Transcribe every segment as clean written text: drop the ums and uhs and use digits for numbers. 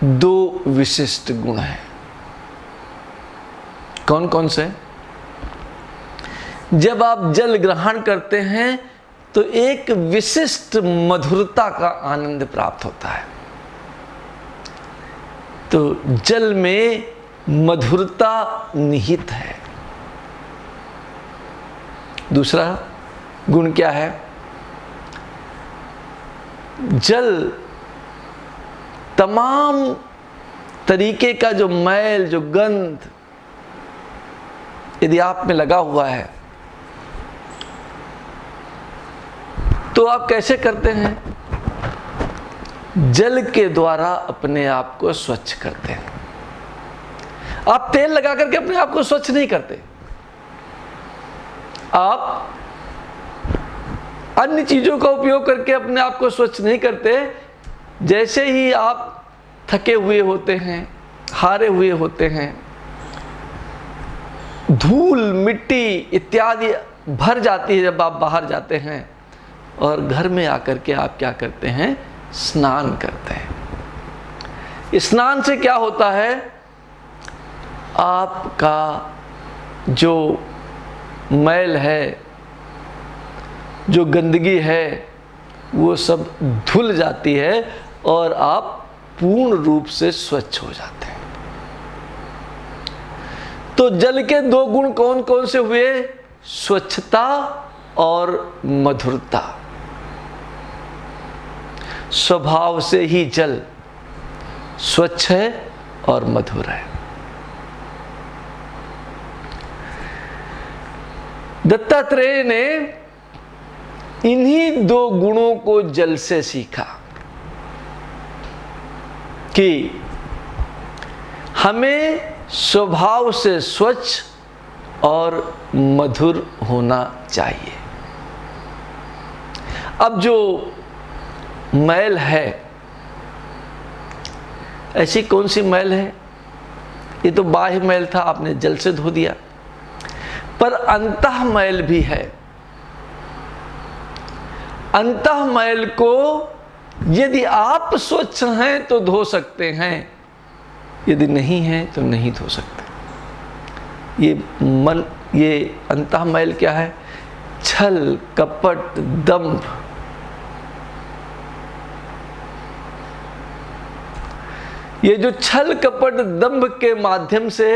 दो विशिष्ट गुण हैं। कौन कौन से? जब आप जल ग्रहण करते हैं तो एक विशिष्ट मधुरता का आनंद प्राप्त होता है। तो जल में मधुरता निहित है। दूसरा गुण क्या है? जल तमाम तरीके का जो मैल, जो गंध यदि आप में लगा हुआ है तो आप कैसे करते हैं? जल के द्वारा अपने आप को स्वच्छ करते हैं। आप तेल लगा करके अपने आप को स्वच्छ नहीं करते। आप अन्य चीजों का उपयोग करके अपने आप को स्वच्छ नहीं करते। जैसे ही आप थके हुए होते हैं, हारे हुए होते हैं, धूल मिट्टी इत्यादि भर जाती है जब आप बाहर जाते हैं, और घर में आकर के आप क्या करते हैं? स्नान करते हैं। स्नान से क्या होता है? आपका जो मैल है, जो गंदगी है, वो सब धुल जाती है और आप पूर्ण रूप से स्वच्छ हो जाते हैं। तो जल के दो गुण कौन कौन से हुए? स्वच्छता और मधुरता। स्वभाव से ही जल स्वच्छ है और मधुर है। दत्तात्रेय ने इन्हीं दो गुणों को जल से सीखा कि हमें स्वभाव से स्वच्छ और मधुर होना चाहिए। अब जो मैल है, ऐसी कौन सी मैल है? ये तो बाह्य मैल था, आपने जल से धो दिया, पर अंतः मैल भी है। अंतः मैल को यदि आप स्वच्छ हैं तो धो सकते हैं, यदि नहीं है तो नहीं धो सकते। ये अंतः मैल क्या है? छल, कपट, दंभ। ये जो छल, कपट, दंभ के माध्यम से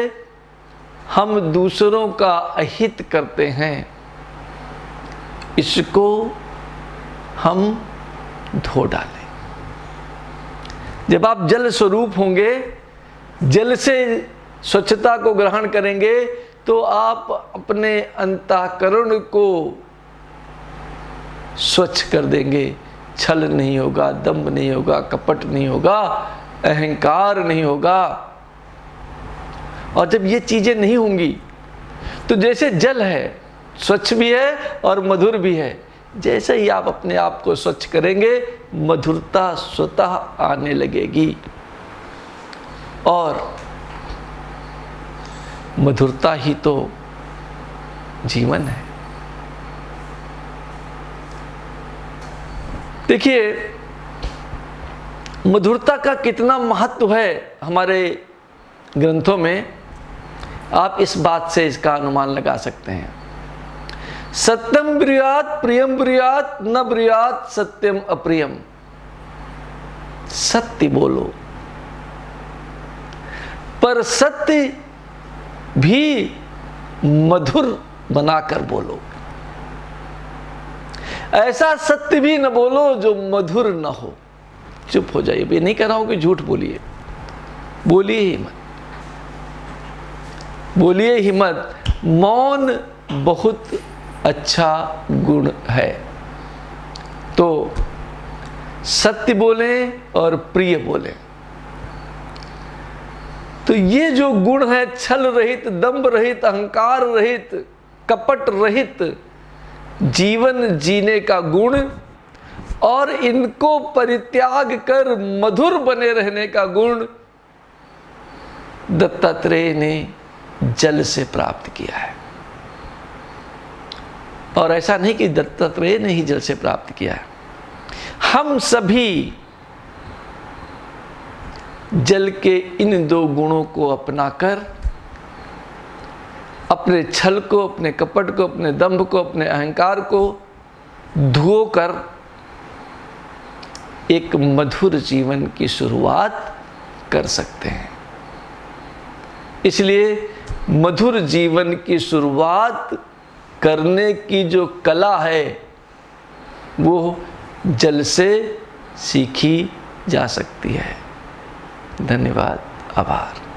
हम दूसरों का अहित करते हैं, इसको हम धो डालें। जब आप जल स्वरूप होंगे, जल से स्वच्छता को ग्रहण करेंगे, तो आप अपने अंतःकरण को स्वच्छ कर देंगे। छल नहीं होगा, दंभ नहीं होगा, कपट नहीं होगा, अहंकार नहीं होगा। और जब ये चीजें नहीं होंगी तो जैसे जल है, स्वच्छ भी है और मधुर भी है, जैसे ही आप अपने आप को स्वच्छ करेंगे, मधुरता स्वतः आने लगेगी। और मधुरता ही तो जीवन है। देखिए, मधुरता का कितना महत्व है हमारे ग्रंथों में, आप इस बात से इसका अनुमान लगा सकते हैं। सत्यम ब्रूयात प्रियम ब्रूयात न ब्रूयात सत्यम अप्रियम। सत्य बोलो, पर सत्य भी मधुर बनाकर बोलो। ऐसा सत्य भी न बोलो जो मधुर न हो। चुप हो जाइए। ये नहीं कह रहा हूं कि झूठ बोलिए, बोलिए ही मत, बोलिए ही मत। मौन बहुत अच्छा गुण है। तो सत्य बोलें और प्रिय बोलें। तो ये जो गुण है, छल रहित, दंभ रहित, अहंकार रहित, कपट रहित जीवन जीने का गुण, और इनको परित्याग कर मधुर बने रहने का गुण दत्तात्रेय ने जल से प्राप्त किया है। और ऐसा नहीं कि दत्तात्रेय ने ही जल से प्राप्त किया है, हम सभी जल के इन दो गुणों को अपनाकर अपने छल को, अपने कपट को, अपने दंभ को, अपने अहंकार को धोकर एक मधुर जीवन की शुरुआत कर सकते हैं। इसलिए मधुर जीवन की शुरुआत करने की जो कला है वो जल से सीखी जा सकती है। धन्यवाद, आभार।